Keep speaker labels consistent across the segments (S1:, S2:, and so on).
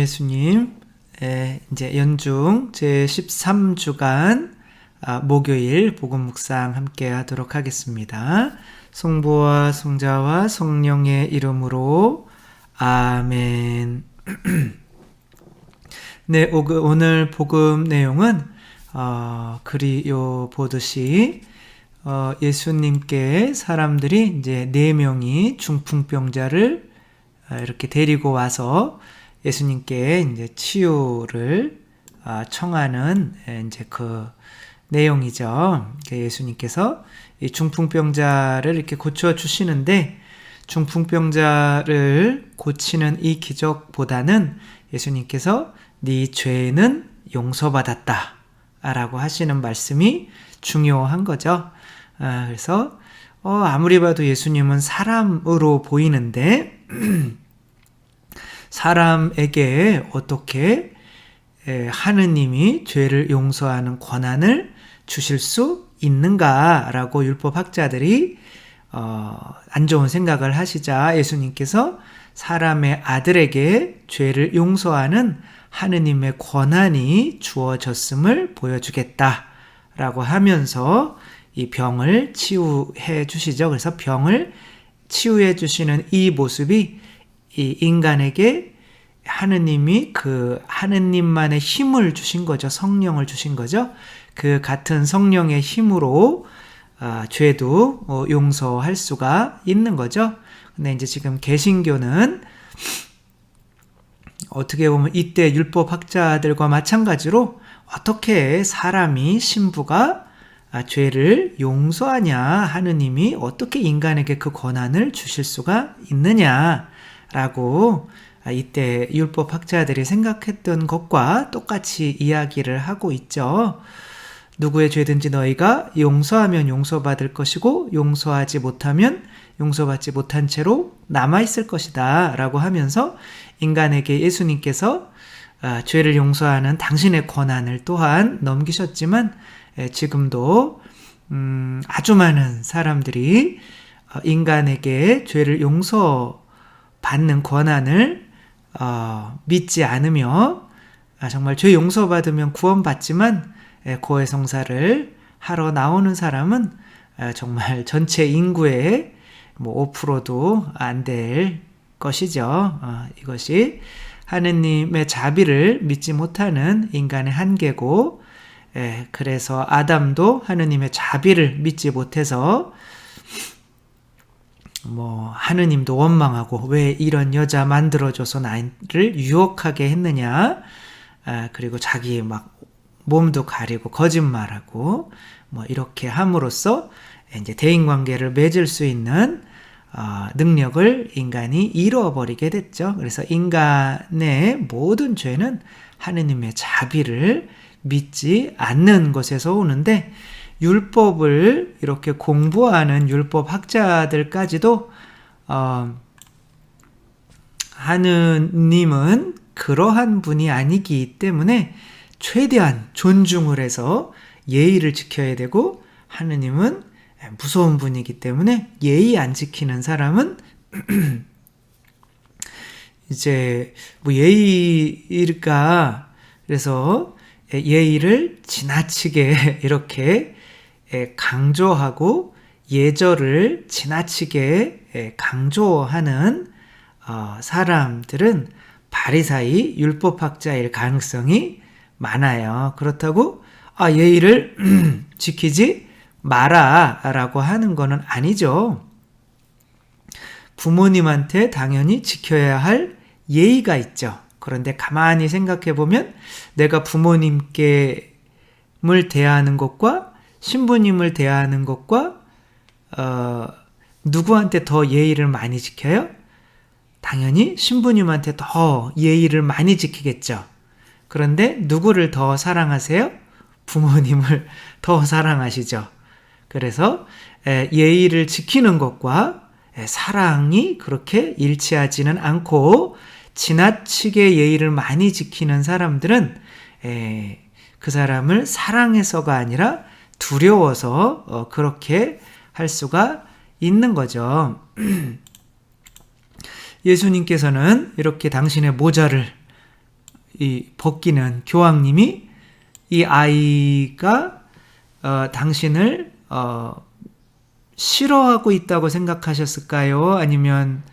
S1: 예수님, 이제 연중 제13주간 목요일 복음 묵상 함께 하도록 하겠습니다. 성부와 성자와 성령의 이름으로 아멘. 네, 오늘 복음 내용은 그리요 보듯이 예수님께 사람들이 이제 4명이 중풍병자를 이렇게 데리고 와서 예수님께 이제 치유를 청하는 이제 그 내용이죠. 예수님께서 이 중풍병자를 이렇게 고쳐 주시는데, 중풍병자를 고치는 이 기적보다는 예수님께서 네 죄는 용서받았다 라고 하시는 말씀이 중요한 거죠. 그래서 아무리 봐도 예수님은 사람으로 보이는데 사람에게 어떻게 하느님이 죄를 용서하는 권한을 주실 수 있는가라고 율법학자들이 안 좋은 생각을 하시자 예수님께서 사람의 아들에게 죄를 용서하는 하느님의 권한이 주어졌음을 보여주겠다라고 하면서 이 병을 치유해 주시죠. 그래서 병을 치유해 주시는 이 모습이 이 인간에게 하느님이 그 하느님만의 힘을 주신 거죠. 성령을 주신 거죠. 그 같은 성령의 힘으로 죄도 용서할 수가 있는 거죠. 근데 이제 지금 개신교는 어떻게 보면 이때 율법학자들과 마찬가지로 어떻게 사람이 신부가 죄를 용서하냐, 하느님이 어떻게 인간에게 그 권한을 주실 수가 있느냐라고 이때 율법학자들이 생각했던 것과 똑같이 이야기를 하고 있죠. 누구의 죄든지 너희가 용서하면 용서받을 것이고 용서하지 못하면 용서받지 못한 채로 남아있을 것이다 라고 하면서 인간에게 예수님께서 죄를 용서하는 당신의 권한을 또한 넘기셨지만 지금도 아주 많은 사람들이 인간에게 죄를 용서받는 권한을 믿지 않으며 정말 죄 용서받으면 구원받지만 고해성사를 하러 나오는 사람은 정말 전체 인구의 5%도 안 될 것이죠. 이것이 하느님의 자비를 믿지 못하는 인간의 한계고, 그래서 아담도 하느님의 자비를 믿지 못해서 하느님도 원망하고 왜 이런 여자 만들어줘서 나를 유혹하게 했느냐, 그리고 자기 막 몸도 가리고 거짓말하고 이렇게 함으로써 이제 대인관계를 맺을 수 있는 능력을 인간이 잃어버리게 됐죠. 그래서 인간의 모든 죄는 하느님의 자비를 믿지 않는 것에서 오는데, 율법을 이렇게 공부하는 율법학자들까지도 하느님은 그러한 분이 아니기 때문에 최대한 존중을 해서 예의를 지켜야 되고, 하느님은 무서운 분이기 때문에 예의 안 지키는 사람은 이제 예의일까, 그래서 예의를 지나치게 이렇게 강조하고 예절을 지나치게 강조하는 사람들은 바리사이 율법학자일 가능성이 많아요. 그렇다고 예의를 지키지 마라 라고 하는 거는 아니죠. 부모님한테 당연히 지켜야 할 예의가 있죠. 그런데 가만히 생각해 보면 내가 부모님께 대하는 것과 신부님을 대하는 것과 누구한테 더 예의를 많이 지켜요? 당연히 신부님한테 더 예의를 많이 지키겠죠. 그런데 누구를 더 사랑하세요? 부모님을 더 사랑하시죠. 그래서 예의를 지키는 것과 사랑이 그렇게 일치하지는 않고, 지나치게 예의를 많이 지키는 사람들은 그 사람을 사랑해서가 아니라 두려워서 그렇게 할 수가 있는 거죠. 예수님께서는 이렇게 당신의 모자를 이 벗기는 교황님이 이 아이가 당신을 싫어하고 있다고 생각하셨을까요? 아니면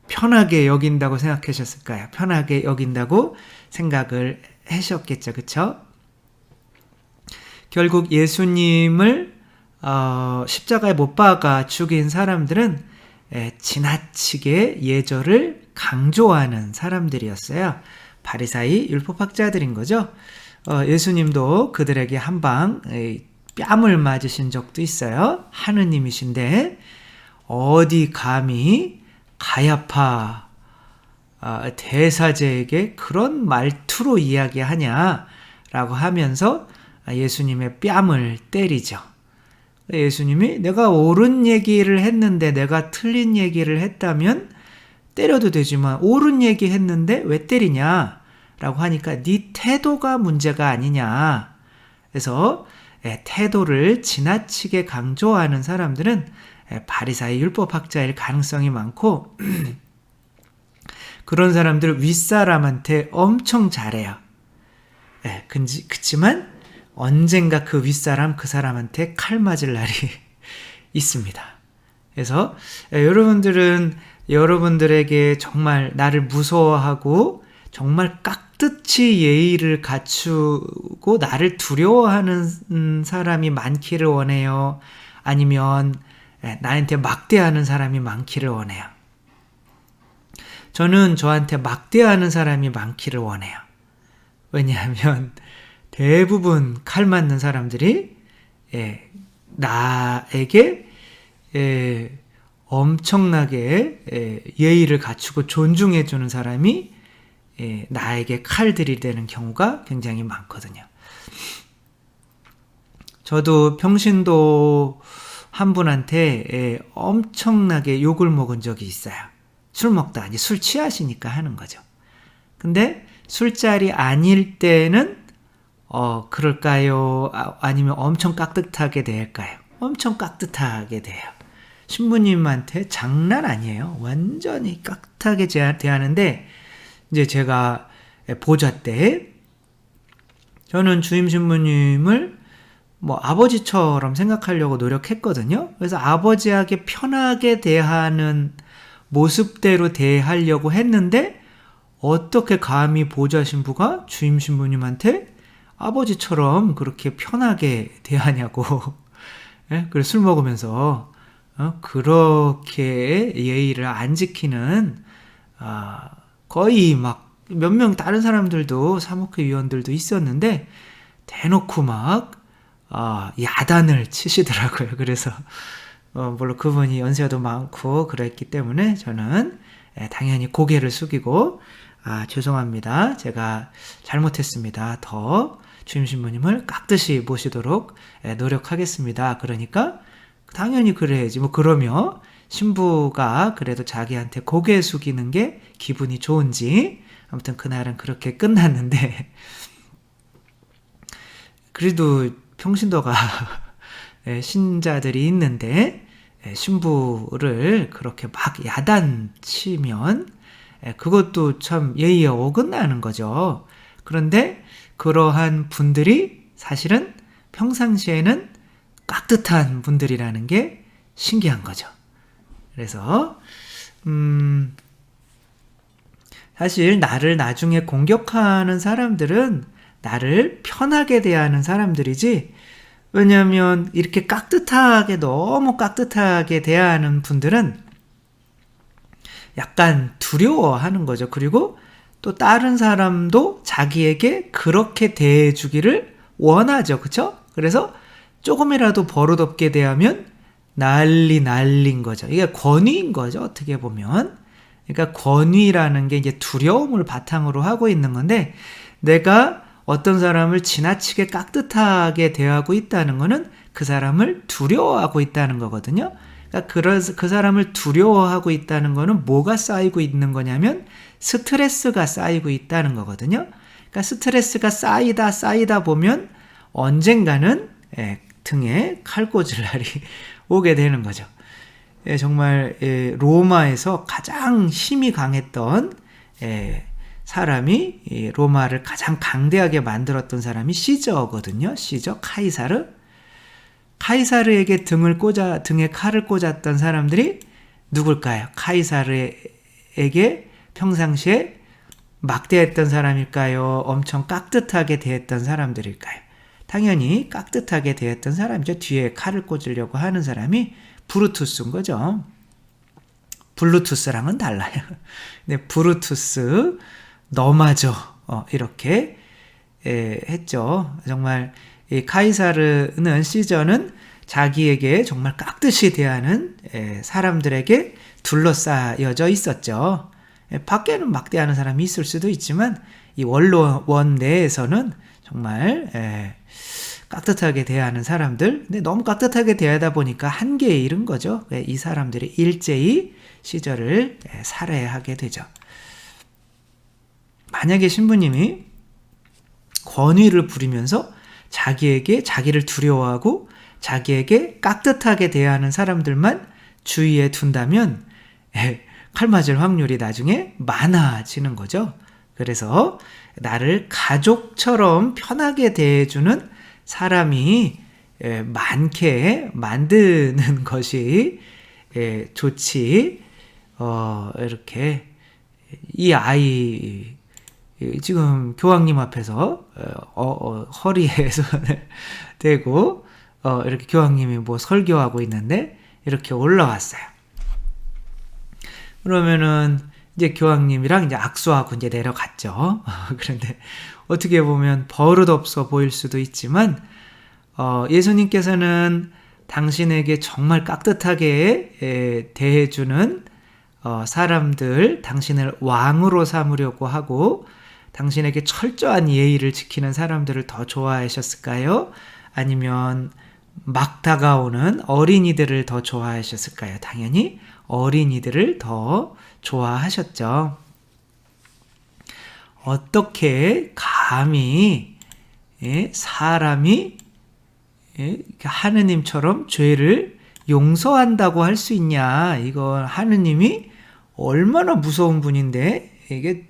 S1: 편하게 여긴다고 생각하셨을까요? 편하게 여긴다고 생각을 하셨겠죠. 그쵸? 결국 예수님을 십자가에 못 박아 죽인 사람들은 지나치게 예절을 강조하는 사람들이었어요. 바리사이 율법학자들인 거죠. 예수님도 그들에게 한 방 뺨을 맞으신 적도 있어요. 하느님이신데 어디 감히 가야파 대사제에게 그런 말투로 이야기하냐라고 하면서 예수님의 뺨을 때리죠. 예수님이 내가 옳은 얘기를 했는데 내가 틀린 얘기를 했다면 때려도 되지만 옳은 얘기 했는데 왜 때리냐 라고 하니까 네 태도가 문제가 아니냐. 그래서 태도를 지나치게 강조하는 사람들은 바리사이 율법학자일 가능성이 많고 그런 사람들 윗사람한테 엄청 잘해요. 그치만 언젠가 그 윗사람 그 사람한테 칼 맞을 날이 있습니다. 그래서 여러분들은 여러분들에게 정말 나를 무서워하고 정말 깍듯이 예의를 갖추고 나를 두려워하는 사람이 많기를 원해요? 아니면 나한테 막대하는 사람이 많기를 원해요? 저는 저한테 막대하는 사람이 많기를 원해요. 왜냐하면 대부분 칼 맞는 사람들이 나에게 엄청나게 예의를 갖추고 존중해주는 사람이 나에게 칼 들이대는 경우가 굉장히 많거든요. 저도 평신도 한 분한테 엄청나게 욕을 먹은 적이 있어요. 술 먹다, 아니 술 취하시니까 하는 거죠. 근데 술자리 아닐 때는 그럴까요? 아니면 엄청 깍듯하게 대할까요? 엄청 깍듯하게 대해요. 신부님한테 장난 아니에요. 완전히 깍듯하게 대하는데 이제 제가 보좌 때 저는 주임 신부님을 아버지처럼 생각하려고 노력했거든요. 그래서 아버지에게 편하게 대하는 모습대로 대하려고 했는데 어떻게 감히 보좌 신부가 주임 신부님한테 아버지처럼 그렇게 편하게 대하냐고. 그래서 술 먹으면서 그렇게 예의를 안 지키는 거의 막 몇 명 다른 사람들도 사목회 위원들도 있었는데 대놓고 막 야단을 치시더라고요. 그래서 물론 그분이 연세도 많고 그랬기 때문에 저는 당연히 고개를 숙이고 죄송합니다. 제가 잘못했습니다. 더 주임 신부님을 깍듯이 모시도록 노력하겠습니다. 그러니까 당연히 그래야지. 그러며 신부가 그래도 자기한테 고개 숙이는 게 기분이 좋은지 아무튼 그날은 그렇게 끝났는데 그래도 평신도가 신자들이 있는데 신부를 그렇게 막 야단치면 그것도 참 예의에 어긋나는 거죠. 그런데 그러한 분들이 사실은 평상시에는 깍듯한 분들이라는 게 신기한 거죠. 그래서 사실 나를 나중에 공격하는 사람들은 나를 편하게 대하는 사람들이지, 왜냐하면 이렇게 깍듯하게 너무 깍듯하게 대하는 분들은 약간 두려워하는 거죠. 그리고 또 다른 사람도 자기에게 그렇게 대해주기를 원하죠. 그쵸? 그래서 조금이라도 버릇없게 대하면 난린 거죠. 이게 권위인 거죠. 어떻게 보면. 그러니까 권위라는 게 이제 두려움을 바탕으로 하고 있는 건데, 내가 어떤 사람을 지나치게 깍듯하게 대하고 있다는 거는 그 사람을 두려워하고 있다는 거거든요. 그러니까 그 사람을 두려워하고 있다는 거는 뭐가 쌓이고 있는 거냐면 스트레스가 쌓이고 있다는 거거든요. 그러니까 스트레스가 쌓이다 보면 언젠가는 등에 칼 꽂을 날이 오게 되는 거죠. 정말 로마에서 가장 힘이 강했던 사람이 이 로마를 가장 강대하게 만들었던 사람이 시저거든요. 시저, 카이사르에게 등에 칼을 꽂았던 사람들이 누굴까요? 카이사르에게 평상시에 막대했던 사람일까요? 엄청 깍듯하게 대했던 사람들일까요? 당연히 깍듯하게 대했던 사람이죠. 뒤에 칼을 꽂으려고 하는 사람이 브루투스인 거죠. 블루투스랑은 달라요. 근데 브루투스 너마저 이렇게 했죠. 정말 이 카이사르는 시저는 자기에게 정말 깍듯이 대하는 사람들에게 둘러싸여져 있었죠. 밖에는 막대하는 사람이 있을 수도 있지만 이 원로원 내에서는 정말 깍듯하게 대하는 사람들, 근데 너무 깍듯하게 대하다 보니까 한계에 이른 거죠. 이 사람들이 일제히 시저를 살해하게 되죠. 만약에 신부님이 권위를 부리면서 자기를 두려워하고 자기에게 깍듯하게 대하는 사람들만 주위에 둔다면 칼 맞을 확률이 나중에 많아지는 거죠. 그래서 나를 가족처럼 편하게 대해주는 사람이 많게 만드는 것이 좋지. 이렇게 이 아이 지금 교황님 앞에서 허리에 손을 대고 이렇게 교황님이 뭐 설교하고 있는데 이렇게 올라왔어요. 그러면은 이제 교황님이랑 이제 악수하고 이제 내려갔죠. 그런데 어떻게 보면 버릇없어 보일 수도 있지만 예수님께서는 당신에게 정말 깍듯하게 대해주는 사람들, 당신을 왕으로 삼으려고 하고 당신에게 철저한 예의를 지키는 사람들을 더 좋아하셨을까요? 아니면 막 다가오는 어린이들을 더 좋아하셨을까요? 당연히 어린이들을 더 좋아하셨죠. 어떻게 감히 사람이 하느님처럼 죄를 용서한다고 할 수 있냐? 이거 하느님이 얼마나 무서운 분인데 이게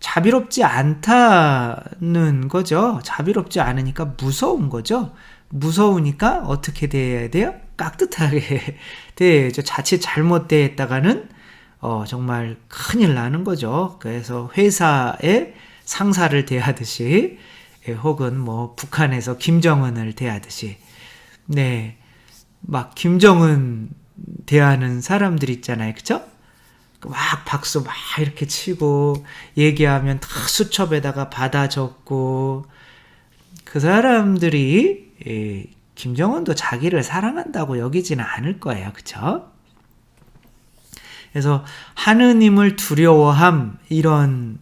S1: 자비롭지 않다는 거죠. 자비롭지 않으니까 무서운 거죠. 무서우니까 어떻게 대해야 돼요? 깍듯하게 대해야죠. 자칫 잘못 대했다가는 정말 큰일 나는 거죠. 그래서 회사에 상사를 대하듯이 혹은 뭐 북한에서 김정은을 대하듯이 막 김정은 대하는 사람들 있잖아요. 그쵸? 막 박수 막 이렇게 치고 얘기하면 다 수첩에다가 받아 적고 그 사람들이 김정은도 자기를 사랑한다고 여기지는 않을 거예요. 그쵸? 그래서 하느님을 두려워함 이런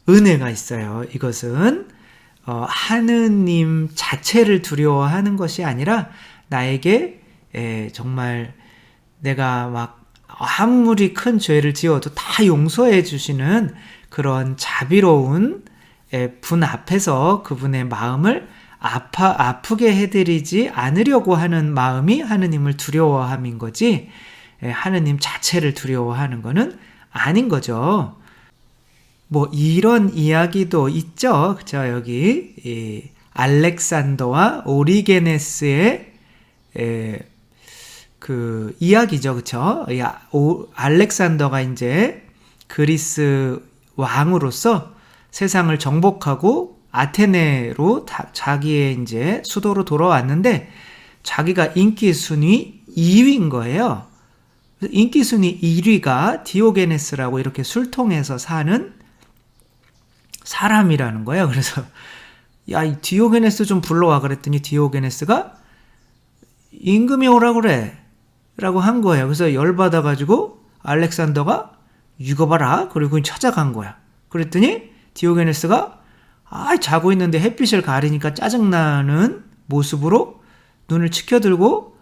S1: 은혜가 있어요. 이것은 하느님 자체를 두려워하는 것이 아니라 나에게 정말 내가 막 아무리 큰 죄를 지어도 다 용서해 주시는 그런 자비로운 분 앞에서 그분의 마음을 아프게 해드리지 않으려고 하는 마음이 하느님을 두려워함인 거지 하느님 자체를 두려워하는 거는 아닌 거죠. 뭐 이런 이야기도 있죠. 그죠? 여기 이 알렉산더와 오리게네스의 그 이야기죠. 그쵸? 알렉산더가 이제 그리스 왕으로서 세상을 정복하고 아테네로 자기의 이제 수도로 돌아왔는데 자기가 인기 순위 2위인 거예요. 인기 순위 1위가 디오게네스라고 이렇게 술통에서 사는 사람이라는 거예요. 그래서 야, 이 디오게네스 좀 불러와 그랬더니 디오게네스가 임금이 오라 그래 라고 한 거예요. 그래서 열받아가지고 알렉산더가 이거 봐라 그리고 찾아간 거야. 그랬더니 디오게네스가 자고 있는데 햇빛을 가리니까 짜증나는 모습으로 눈을 치켜들고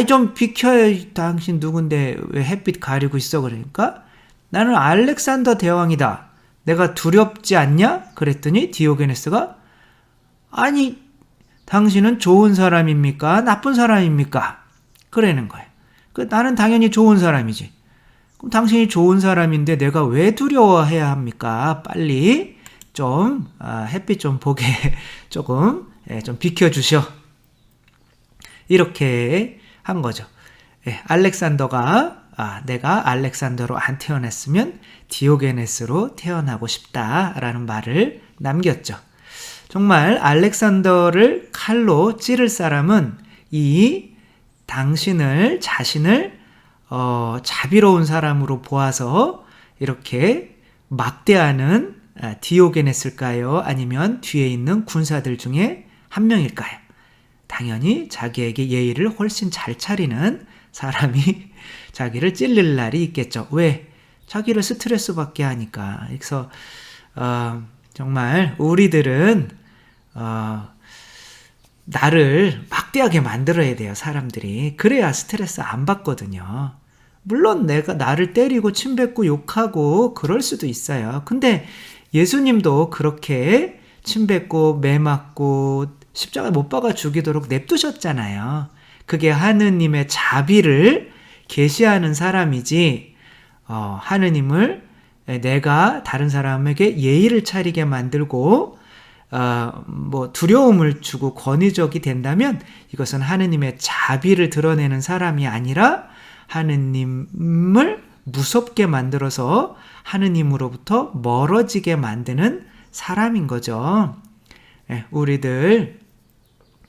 S1: 좀 비켜요. 당신 누군데 왜 햇빛 가리고 있어? 그러니까 나는 알렉산더 대왕이다. 내가 두렵지 않냐? 그랬더니 디오게네스가 아니 당신은 좋은 사람입니까? 나쁜 사람입니까? 그러는 거예요. 나는 당연히 좋은 사람이지. 그럼 당신이 좋은 사람인데 내가 왜 두려워해야 합니까? 빨리 좀 햇빛 좀 보게 조금 좀 비켜주셔. 이렇게 한 거죠. 알렉산더가 내가 알렉산더로 안 태어났으면 디오게네스로 태어나고 싶다라는 말을 남겼죠. 정말 알렉산더를 칼로 찌를 사람은 이 자신을 자비로운 사람으로 보아서 이렇게 막대하는 디오게네스일까요? 아니면 뒤에 있는 군사들 중에 한 명일까요? 당연히 자기에게 예의를 훨씬 잘 차리는 사람이 자기를 찔릴 날이 있겠죠. 왜? 자기를 스트레스 받게 하니까. 그래서 정말 우리들은 나를 막대하게 만들어야 돼요, 사람들이. 그래야 스트레스 안 받거든요. 물론 내가 나를 때리고 침뱉고 욕하고 그럴 수도 있어요. 근데 예수님도 그렇게 침뱉고 매맞고 십자가 못 박아 죽이도록 냅두셨잖아요. 그게 하느님의 자비를 계시하는 사람이지, 하느님을 내가 다른 사람에게 예의를 차리게 만들고 두려움을 주고 권위적이 된다면 이것은 하느님의 자비를 드러내는 사람이 아니라 하느님을 무섭게 만들어서 하느님으로부터 멀어지게 만드는 사람인 거죠. 우리들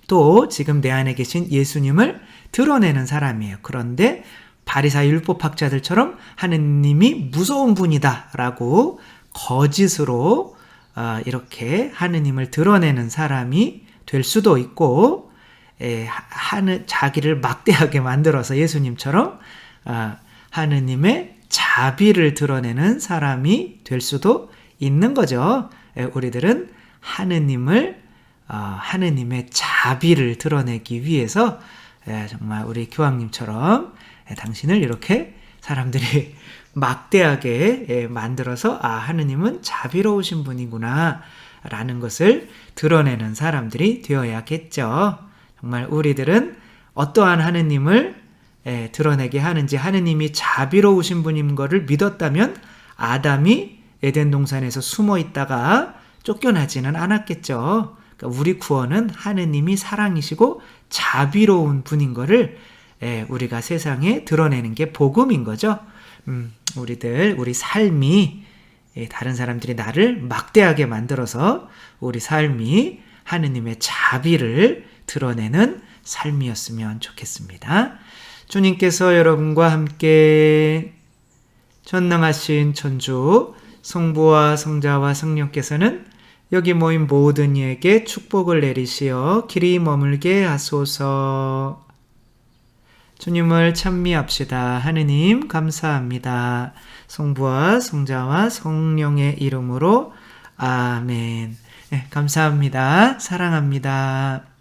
S1: 또 지금 내 안에 계신 예수님을 드러내는 사람이에요. 그런데 바리사이 율법학자들처럼 하느님이 무서운 분이다 라고 거짓으로 이렇게 하느님을 드러내는 사람이 될 수도 있고, 자기를 막대하게 만들어서 예수님처럼 하느님의 자비를 드러내는 사람이 될 수도 있는 거죠. 우리들은 하느님의 자비를 드러내기 위해서 정말 우리 교황님처럼 당신을 이렇게 사람들이 막대하게 만들어서 하느님은 자비로우신 분이구나 라는 것을 드러내는 사람들이 되어야겠죠. 정말 우리들은 어떠한 하느님을 드러내게 하는지, 하느님이 자비로우신 분인 것을 믿었다면 아담이 에덴 동산에서 숨어 있다가 쫓겨나지는 않았겠죠. 그러니까 우리 구원은 하느님이 사랑이시고 자비로운 분인 것을 우리가 세상에 드러내는 게 복음인 거죠. 우리 삶이 다른 사람들이 나를 막대하게 만들어서 우리 삶이 하느님의 자비를 드러내는 삶이었으면 좋겠습니다. 주님께서 여러분과 함께 전능하신 천주 성부와 성자와 성령께서는 여기 모인 모든 이에게 축복을 내리시어 길이 머물게 하소서. 주님을 찬미합시다. 하느님 감사합니다. 성부와 성자와 성령의 이름으로 아멘. 감사합니다. 사랑합니다.